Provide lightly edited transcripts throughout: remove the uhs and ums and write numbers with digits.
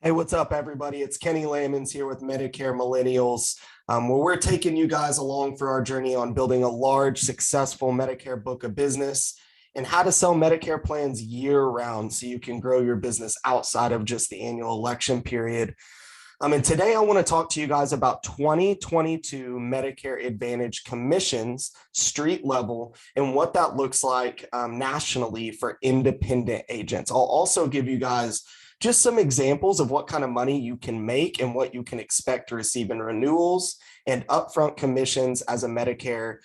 Hey, what's up, everybody? It's Kenny Lamons here with Medicare Millennials, where we're taking you guys along for our journey on building a large, successful Medicare book of business and how to sell Medicare plans year round so you can grow your business outside of just the annual election period. And today I want to talk to you guys about 2022 Medicare Advantage commissions, street level, and what that looks like nationally for independent agents. I'll also give you guys just some examples of what kind of money you can make and what you can expect to receive in renewals and upfront commissions as a Medicare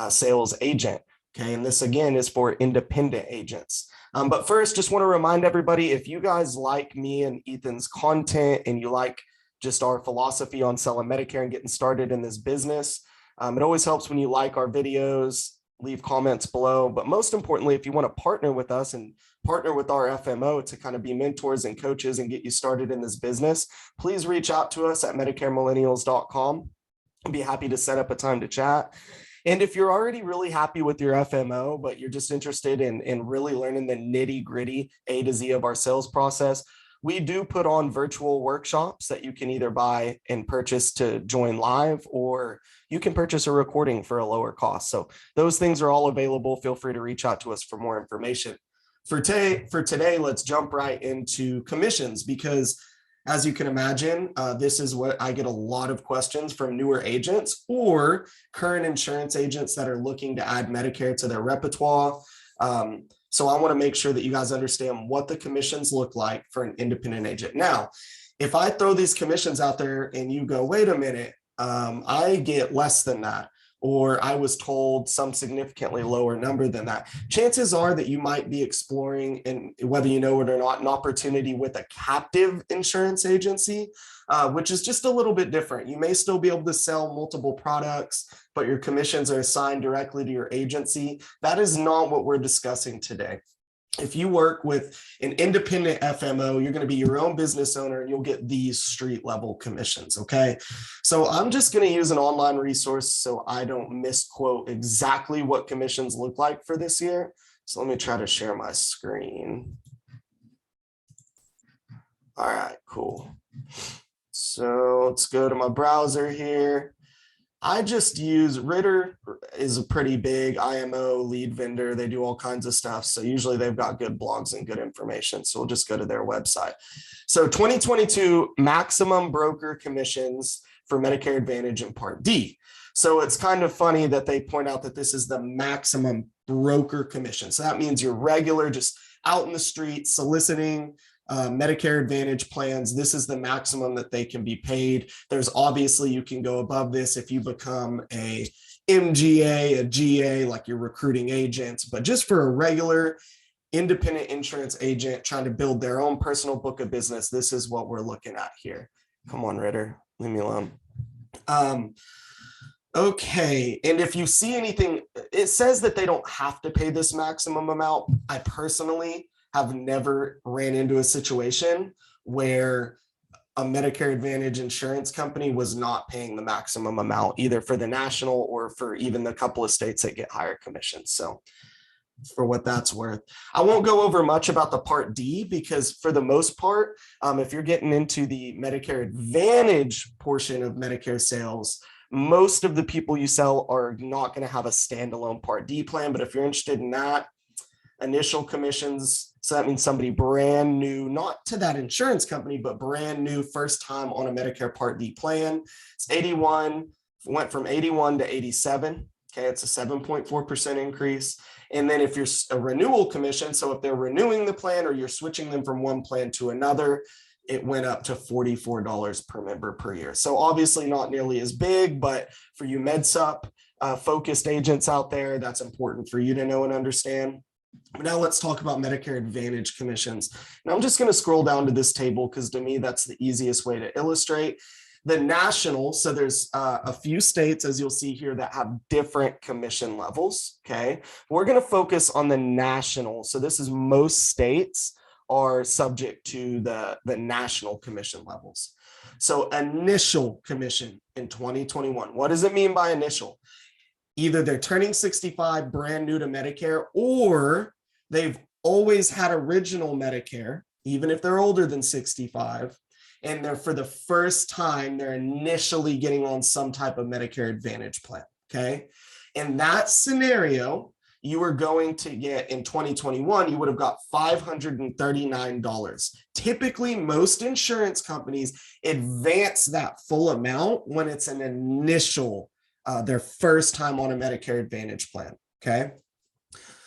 sales agent. Okay, and this again is for independent agents. But first, just want to remind everybody, if you guys like me and Ethan's content and you like just our philosophy on selling Medicare and getting started in this business, it always helps when you like our videos, leave comments below. But most importantly, if you want to partner with us and partner with our FMO to kind of be mentors and coaches and get you started in this business, please reach out to us at MedicareMillennials.com. I'll be happy to set up a time to chat. And if you're already really happy with your FMO, but you're just interested in really learning the nitty gritty A to Z of our sales process, we do put on virtual workshops that you can either buy and purchase to join live, or you can purchase a recording for a lower cost. So those things are all available. Feel free to reach out to us for more information. For today, let's jump right into commissions, because as you can imagine, this is what I get a lot of questions from newer agents or current insurance agents that are looking to add Medicare to their repertoire. So I want to make sure that you guys understand what the commissions look like for an independent agent. Now, if I throw these commissions out there and you go, wait a minute, I get less than that, or I was told some significantly lower number than that, chances are that you might be exploring, and whether you know it or not, an opportunity with a captive insurance agency, which is just a little bit different. You may still be able to sell multiple products, but your commissions are assigned directly to your agency. That is not what we're discussing today. If you work with an independent FMO, you're going to be your own business owner and you'll get these street level commissions. Okay. So I'm just going to use an online resource so I don't misquote exactly what commissions look like for this year. So let me try to share my screen. All right, cool. So let's go to my browser here. I just use Ritter is a pretty big IMO lead vendor. They do all kinds of stuff. So usually they've got good blogs and good information. So we'll just go to their website. So 2022 maximum broker commissions for Medicare Advantage and Part D. So it's kind of funny that they point out that this is the maximum broker commission. So that means you're regular, just out in the street soliciting Medicare Advantage plans. This is the maximum that they can be paid. There's obviously, you can go above this if you become a MGA, a GA, like you're recruiting agents, but just for a regular independent insurance agent trying to build their own personal book of business, this is what we're looking at here. Come on, Ritter, leave me alone. Okay, and if you see anything, it says that they don't have to pay this maximum amount. I personally have never ran into a situation where a Medicare Advantage insurance company was not paying the maximum amount, either for the national or for even the couple of states that get higher commissions. So for what that's worth, I won't go over much about the Part D, because for the most part, if you're getting into the Medicare Advantage portion of Medicare sales, most of the people you sell are not going to have a standalone Part D plan. But if you're interested in that, initial commissions, so that means somebody brand new, not to that insurance company, but brand new, first time on a Medicare Part D plan. It's 81, went from 81 to 87. Okay, it's a 7.4% increase. And then if you're a renewal commission, so if they're renewing the plan or you're switching them from one plan to another, it went up to $44 per member per year. So obviously not nearly as big, but for you MedSup focused agents out there, that's important for you to know and understand. Now let's talk about Medicare Advantage commissions. Now I'm just going to scroll down to this table because to me that's the easiest way to illustrate. The national, so there's a few states, as you'll see here, that have different commission levels. Okay, we're going to focus on the national. So this is most states are subject to the national commission levels. So initial commission in 2021, what does it mean by initial? Either they're turning 65, brand new to Medicare, or they've always had original Medicare, even if they're older than 65, and they're for the first time, they're initially getting on some type of Medicare Advantage plan, okay? In that scenario, you were going to get in 2021, you would have got $539. Typically, most insurance companies advance that full amount when it's an initial, their first time on a Medicare Advantage plan, okay?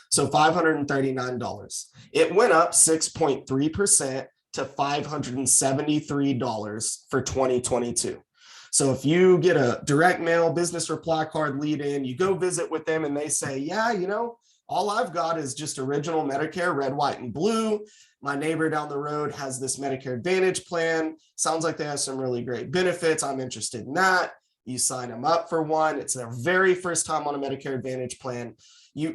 So $539. It went up 6.3% to $573 for 2022. So if you get a direct mail business reply card lead in, you go visit with them and they say, yeah, you know, all I've got is just original Medicare, red, white, and blue. My neighbor down the road has this Medicare Advantage plan. Sounds like they have some really great benefits. I'm interested in that. You sign them up for one. It's their very first time on a Medicare Advantage plan.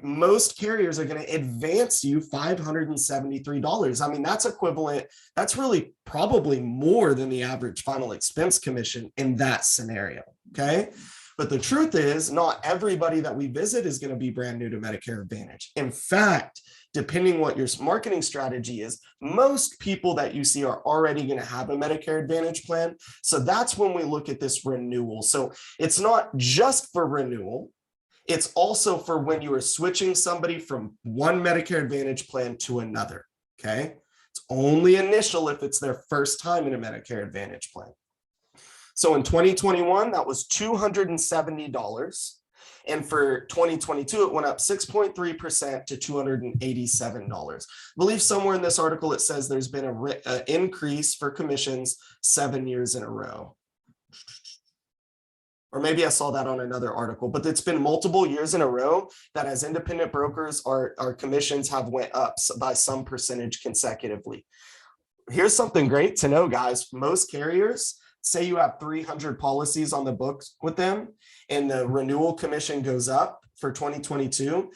Most carriers are going to advance you $573. I mean, that's equivalent. That's really probably more than the average final expense commission in that scenario. Okay. But the truth is, not everybody that we visit is going to be brand new to Medicare Advantage. In fact, depending what your marketing strategy is, most people that you see are already going to have a Medicare Advantage plan. So that's when we look at this renewal. So it's not just for renewal. It's also for when you are switching somebody from one Medicare Advantage plan to another, okay? It's only initial if it's their first time in a Medicare Advantage plan. So in 2021, that was $270. And for 2022, it went up 6.3% to $287. I believe somewhere in this article, it says there's been an increase for commissions 7 years in a row. Or maybe I saw that on another article, but it's been multiple years in a row that as independent brokers, our commissions have went up by some percentage consecutively. Here's something great to know, guys. Most carriers, say you have 300 policies on the books with them and the renewal commission goes up for 2022,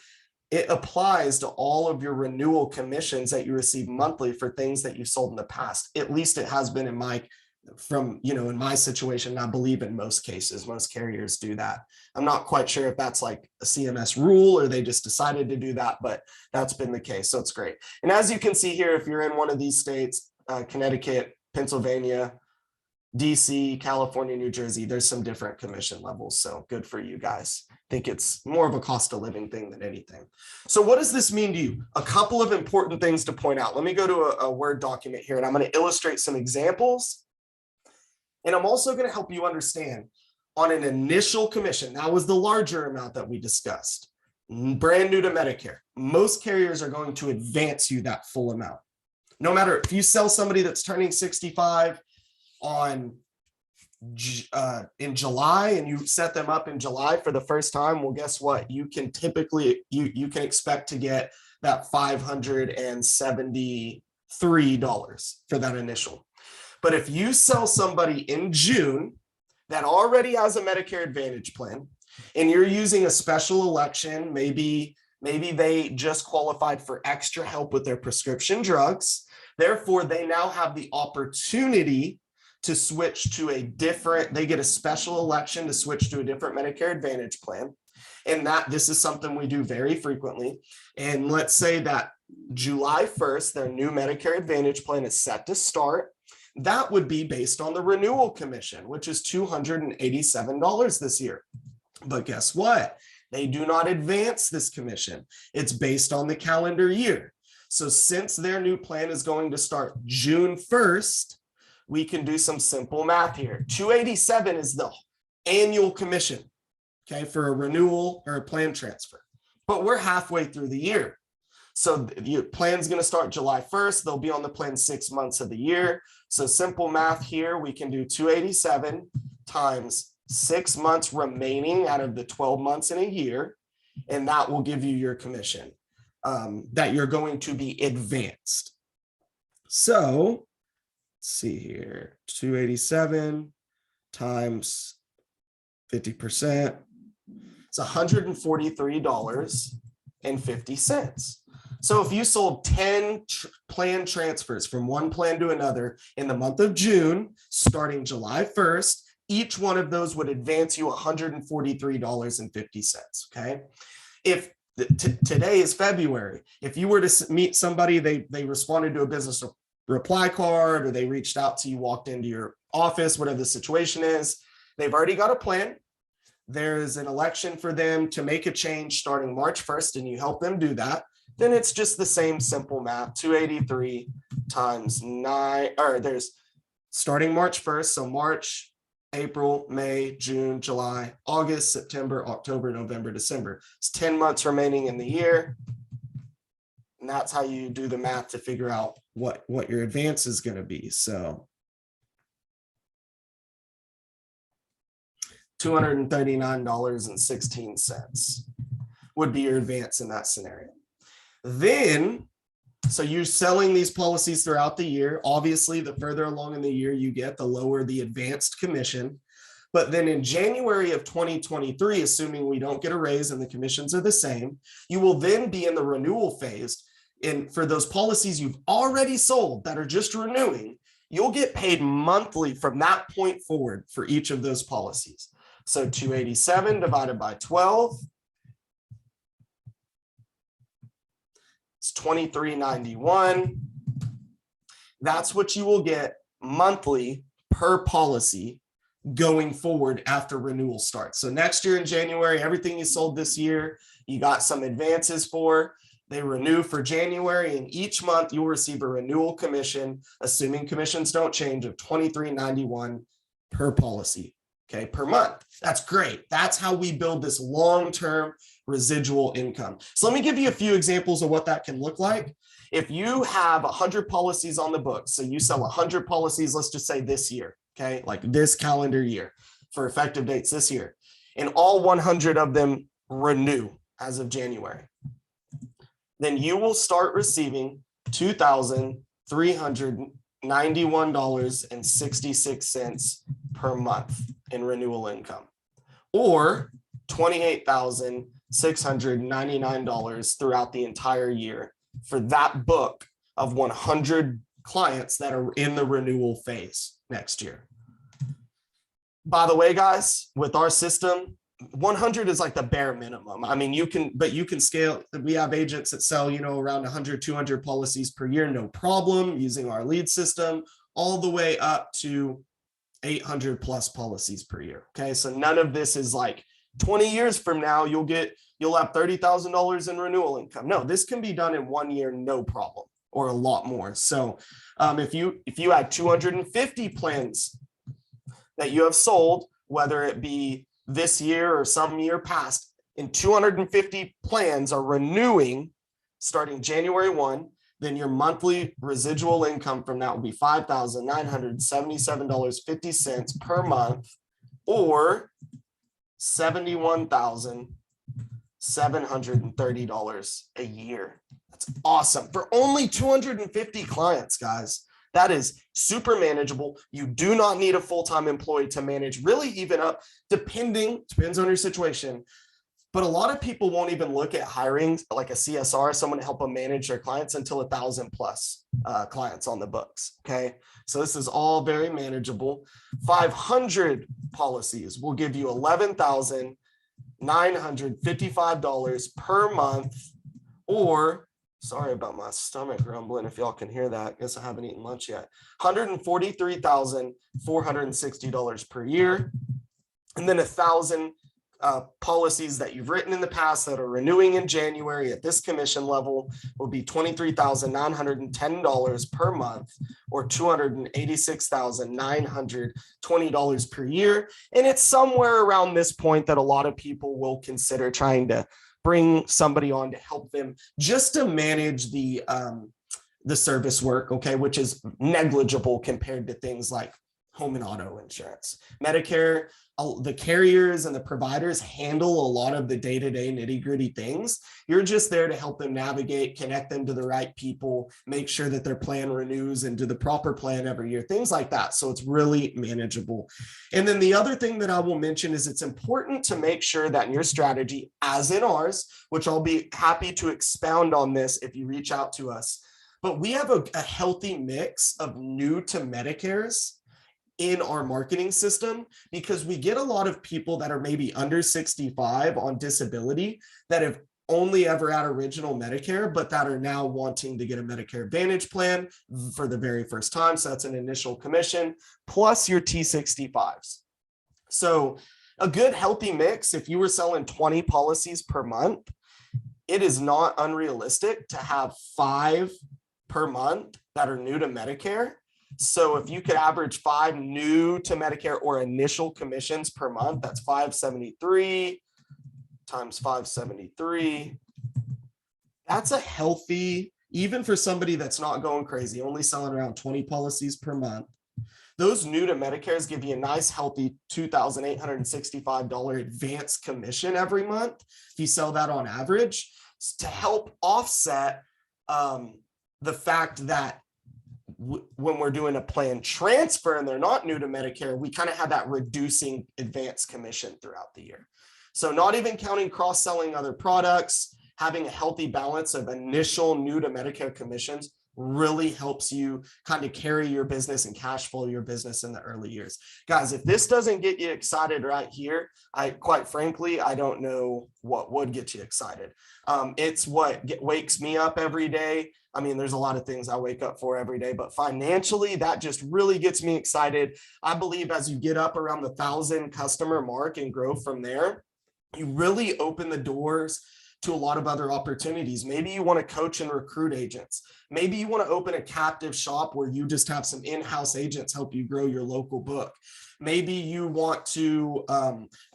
it applies to all of your renewal commissions that you receive monthly for things that you've sold in the past. At least it has been in my in my situation. I believe in most cases, most carriers do that. I'm not quite sure if that's like a CMS rule or they just decided to do that, but that's been the case. So it's great. And as you can see here, if you're in one of these states, Connecticut, Pennsylvania, DC, California, New Jersey, there's some different commission levels. So good for you guys. I think it's more of a cost of living thing than anything. So what does this mean to you? A couple of important things to point out. Let me go to a Word document here and I'm going to illustrate some examples. And I'm also going to help you understand on an initial commission, that was the larger amount that we discussed, brand new to Medicare. Most carriers are going to advance you that full amount. No matter if you sell somebody that's turning 65 in July and you set them up in July for the first time, well, guess what? You can typically, you can expect to get that $573 for that initial. But if you sell somebody in June that already has a Medicare Advantage plan and you're using a special election, maybe they just qualified for extra help with their prescription drugs. Therefore, they now have the opportunity to switch to they get a special election to switch to a different Medicare Advantage plan. And this is something we do very frequently. And let's say that July 1st, their new Medicare Advantage plan is set to start. That would be based on the renewal commission, which is $287 this year. But guess what? They do not advance this commission. It's based on the calendar year. So since their new plan is going to start June 1st, we can do some simple math here. 287 is the annual commission, okay, for a renewal or a plan transfer. But we're halfway through the year. So your plan's going to start July 1st. They'll be on the plan 6 months of the year. So simple math here, we can do 287 times 6 months remaining out of the 12 months in a year. And that will give you your commission that you're going to be advanced. So let's see here, 287 times 50%. It's $143.50. So if you sold 10 plan transfers from one plan to another in the month of June, starting July 1st, each one of those would advance you $143.50, okay? If today is February, if you were to meet somebody, they responded to a business reply card, or they reached out to you, walked into your office, whatever the situation is. They've already got a plan. There's an election for them to make a change starting March 1st, and you help them do that. Then it's just the same simple math, 283 times 9, or there's starting March 1st, so March, April, May, June, July, August, September, October, November, December. It's 10 months remaining in the year. And that's how you do the math to figure out what your advance is going to be. So $239.16 would be your advance in that scenario. Then, so you're selling these policies throughout the year. Obviously, the further along in the year you get, the lower the advanced commission. But then in January of 2023, assuming we don't get a raise and the commissions are the same, you will then be in the renewal phase. And for those policies you've already sold that are just renewing, you'll get paid monthly from that point forward for each of those policies. So 287 divided by 12, it's $23.91. That's what you will get monthly per policy going forward after renewal starts. So next year in January, everything you sold this year, you got some advances for, they renew for January, and each month you'll receive a renewal commission, assuming commissions don't change, of $23.91 per policy, okay, per month. That's great. That's how we build this long-term residual income. So let me give you a few examples of what that can look like. If you have 100 policies on the books, so you sell 100 policies, let's just say this year, okay, like this calendar year for effective dates this year, and all 100 of them renew as of January, then you will start receiving $2,391.66 per month in renewal income, or $28,699 throughout the entire year for that book of 100 clients that are in the renewal phase next year. By the way, guys, with our system, 100 is like the bare minimum. I mean, you can scale. We have agents that sell, around 100, 200 policies per year, no problem, using our lead system, all the way up to 800 plus policies per year. Okay. So none of this is like 20 years from now, you'll have $30,000 in renewal income. No, this can be done in 1 year, no problem, or a lot more. So if you had 250 plans that you have sold, whether it be this year or some year past, and 250 plans are renewing starting January 1, then your monthly residual income from that will be $5,977.50 per month, or $71,730 a year. That's awesome for only 250 clients, guys. That is super manageable. You do not need a full-time employee to manage, really even up, depends on your situation. But a lot of people won't even look at hiring like a CSR, someone to help them manage their clients, until 1,000 plus clients on the books. Okay. So this is all very manageable. 500 policies will give you $11,955 per month, or, sorry about my stomach rumbling if y'all can hear that. I guess I haven't eaten lunch yet. $143,460 per year. And then 1,000 policies that you've written in the past that are renewing in January at this commission level will be $23,910 per month, or $286,920 per year. And it's somewhere around this point that a lot of people will consider trying to bring somebody on to help them just to manage the service work, okay, which is negligible compared to things like home and auto insurance. Medicare, the carriers and the providers handle a lot of the day-to-day nitty-gritty things. You're just there to help them navigate, connect them to the right people, make sure that their plan renews and do the proper plan every year, things like that. So it's really manageable. And then the other thing that I will mention is it's important to make sure that in your strategy, as in ours, which I'll be happy to expound on this if you reach out to us, but we have a healthy mix of new to Medicares in our marketing system, because we get a lot of people that are maybe under 65 on disability that have only ever at original Medicare, but that are now wanting to get a Medicare Advantage plan for the very first time. So that's an initial commission plus your T65s. So a good healthy mix, if you were selling 20 policies per month, it is not unrealistic to have 5 per month that are new to Medicare. So if you could average 5 new to Medicare or initial commissions per month, that's 573 times 573. That's a healthy, even for somebody that's not going crazy, only selling around 20 policies per month. Those new to Medicare's give you a nice healthy $2,865 advance commission every month if you sell that on average, to help offset the fact that when we're doing a plan transfer and they're not new to Medicare, we kind of have that reducing advance commission throughout the year. So not even counting cross-selling other products, having a healthy balance of initial new to Medicare commissions really helps you kind of carry your business and cash flow your business in the early years. Guys, if this doesn't get you excited right here, quite frankly, I don't know what would get you excited. It's what wakes me up every day. I mean, there's a lot of things I wake up for every day, but financially, that just really gets me excited. I believe as you get up around the 1,000 customer mark and grow from there, you really open the doors to a lot of other opportunities. Maybe you want to coach and recruit agents. Maybe you want to open a captive shop where you just have some in-house agents help you grow your local book. Maybe you want to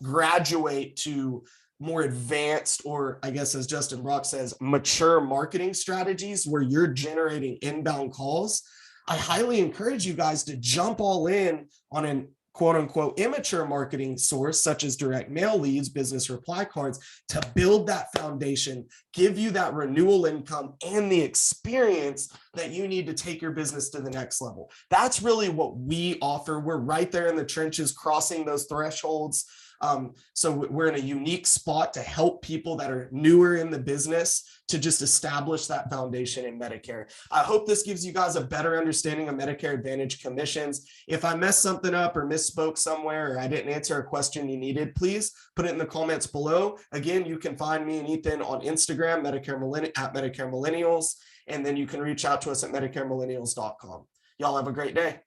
graduate to more advanced, or I guess as Justin Brock says, mature marketing strategies where you're generating inbound calls. I highly encourage you guys to jump all in on an quote unquote immature marketing source such as direct mail leads, business reply cards, to build that foundation, give you that renewal income and the experience that you need to take your business to the next level. That's really what we offer. We're right there in the trenches, crossing those thresholds. So we're in a unique spot to help people that are newer in the business to just establish that foundation in Medicare. I hope this gives you guys a better understanding of Medicare Advantage commissions. If I messed something up or misspoke somewhere, or I didn't answer a question you needed, please put it in the comments below. Again, you can find me and Ethan on Instagram, at Medicare Millennials, and then you can reach out to us at MedicareMillennials.com. Y'all have a great day.